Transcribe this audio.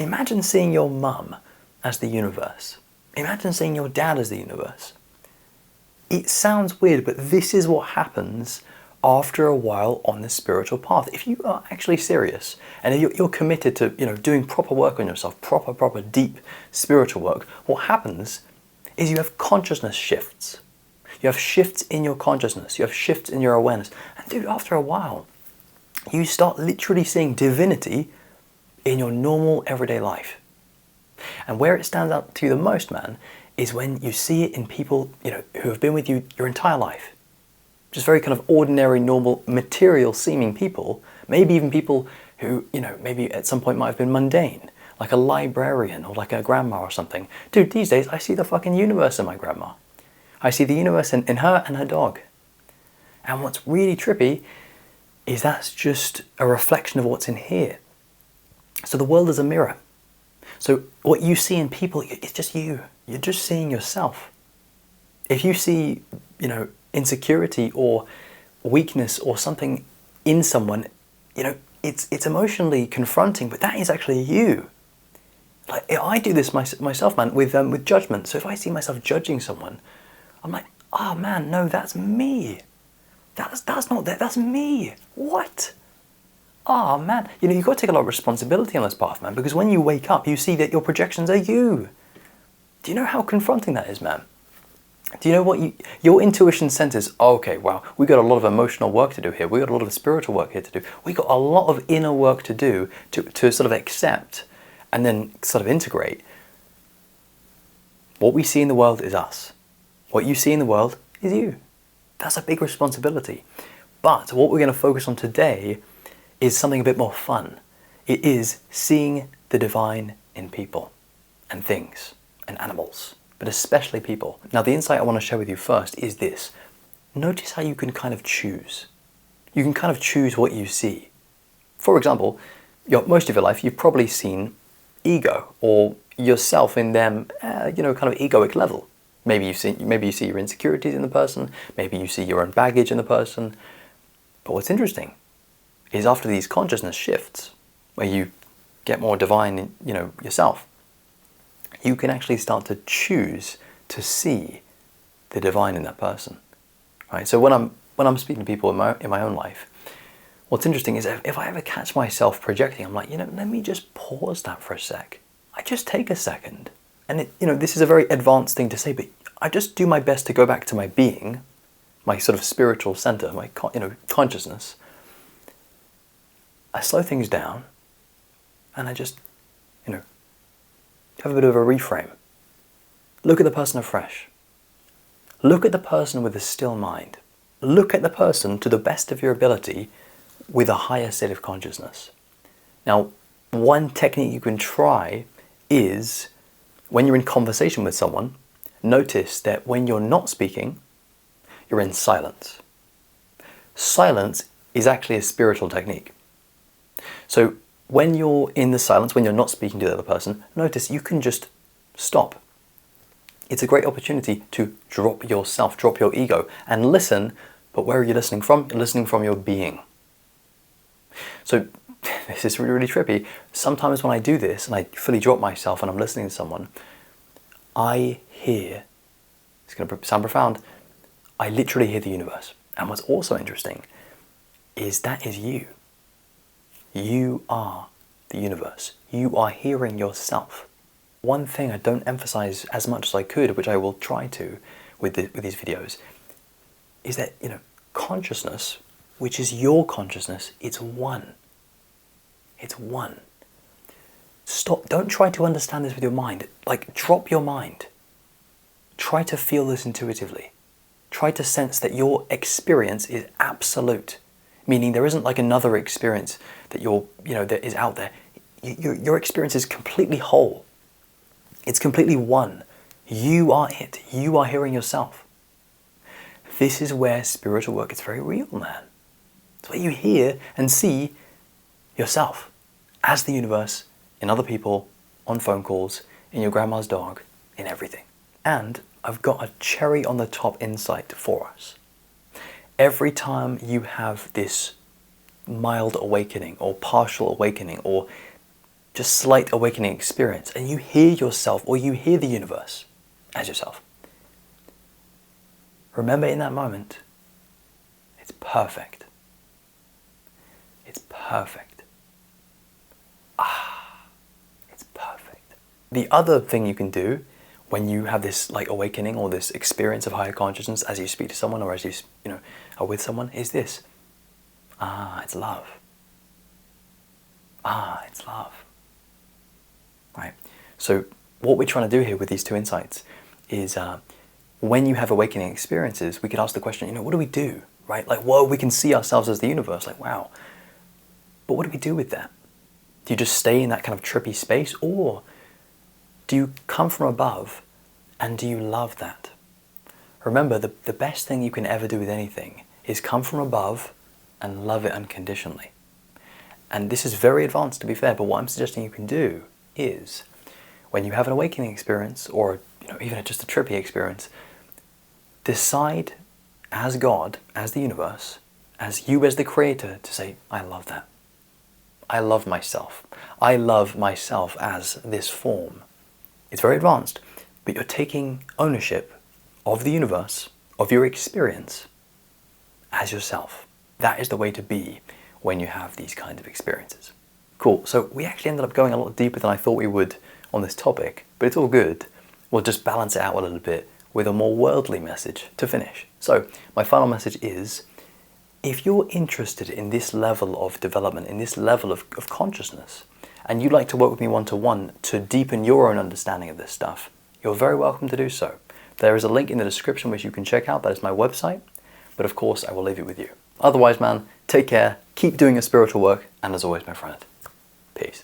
Imagine seeing your mum as the universe. Imagine seeing your dad as the universe. It sounds weird, but this is what happens after a while on the spiritual path. If you are actually serious and you're committed to doing proper work on yourself, proper deep spiritual work, what happens is you have consciousness shifts. You have shifts in your consciousness. You have shifts in your awareness. And dude, after a while, you start literally seeing divinity in your normal everyday life. And where it stands out to you the most, man, is when you see it in people, who have been with you your entire life. Just very kind of ordinary, normal, material seeming people, maybe even people who, maybe at some point might have been mundane, like a librarian or like a grandma or something. Dude, these days I see the fucking universe in my grandma. I see the universe in her and her dog. And what's really trippy is that's just a reflection of what's in here. So the world is a mirror. So what you see in people, it's just you. You're just seeing yourself. If you see, insecurity or weakness or something in someone, it's emotionally confronting, but that is actually you. Like, I do this myself, man, with judgment. So if I see myself judging someone, I'm like, oh man, no, that's me. That's not that, that's me. What? Oh man, you've got to take a lot of responsibility on this path, man, because when you wake up, you see that your projections are you. Do you know how confronting that is, man? Do you know what your intuition senses? Oh, okay, wow, we got a lot of emotional work to do here. We got a lot of spiritual work here to do. We got a lot of inner work to do to sort of accept and then sort of integrate. What we see in the world is us. What you see in the world is you. That's a big responsibility. But what we're going to focus on today is something a bit more fun. It is seeing the divine in people and things and animals, but especially people. Now, the insight I want to share with you first is this. Notice how you can kind of choose. You can kind of choose what you see. For example, most of your life, you've probably seen ego or yourself in them, kind of egoic level. Maybe you see your insecurities in the person. Maybe you see your own baggage in the person. But what's interesting is after these consciousness shifts, where you get more divine in, yourself, you can actually start to choose to see the divine in that person, right? So when I'm speaking to people in my own life, what's interesting is if I ever catch myself projecting, I'm like, let me just pause that for a sec. I just take a second, and this is a very advanced thing to say, but I just do my best to go back to my being, my sort of spiritual center, my consciousness. I slow things down, and I just, have a bit of a reframe. Look at the person afresh. Look at the person with a still mind. Look at the person to the best of your ability with a higher state of consciousness. Now, one technique you can try is when you're in conversation with someone, notice that when you're not speaking, you're in silence. Silence is actually a spiritual technique. So when you're in the silence, when you're not speaking to the other person, notice you can just stop. It's a great opportunity to drop yourself, drop your ego, and listen. But where are you listening from? You're listening from your being. So this is really, really trippy. Sometimes when I do this and I fully drop myself and I'm listening to someone, I hear, it's going to sound profound, I literally hear the universe. And what's also interesting is that is you. You are the universe. You are hearing yourself. One thing I don't emphasize as much as I could, which I will try to with these videos, is that, consciousness, which is your consciousness, it's one. It's one. Stop. Don't try to understand this with your mind. Like, drop your mind. Try to feel this intuitively. Try to sense that your experience is absolute. Meaning there isn't like another experience that that is out there. Your experience is completely whole. It's completely one. You are it. You are hearing yourself. This is where spiritual work is very real, man. It's where you hear and see yourself as the universe, in other people, on phone calls, in your grandma's dog, in everything. And I've got a cherry on the top insight for us. Every time you have this mild awakening or partial awakening or just slight awakening experience, and you hear yourself or you hear the universe as yourself, remember in that moment, it's perfect. It's perfect. It's perfect. The other thing you can do when you have this like awakening or this experience of higher consciousness as you speak to someone or as you are with someone is this. It's love. It's love. Right. So what we're trying to do here with these two insights is when you have awakening experiences, we could ask the question, what do we do? Right? Like, well, we can see ourselves as the universe, like, wow. But what do we do with that? Do you just stay in that kind of trippy space, or do you come from above and do you love that? Remember, the best thing you can ever do with anything is come from above and love it unconditionally. And this is very advanced, to be fair, but what I'm suggesting you can do is, when you have an awakening experience, or even just a trippy experience, decide as God, as the universe, as you as the creator, to say, I love that. I love myself. I love myself as this form. It's very advanced, but you're taking ownership of the universe, of your experience, as yourself. That is the way to be when you have these kinds of experiences. Cool, so we actually ended up going a lot deeper than I thought we would on this topic, but it's all good. We'll just balance it out a little bit with a more worldly message to finish. So my final message is, if you're interested in this level of development, in this level of consciousness, and you'd like to work with me one-to-one to deepen your own understanding of this stuff, you're very welcome to do so. There is a link in the description which you can check out. That is my website. But of course, I will leave it with you. Otherwise, man, take care, keep doing your spiritual work, and as always, my friend, peace.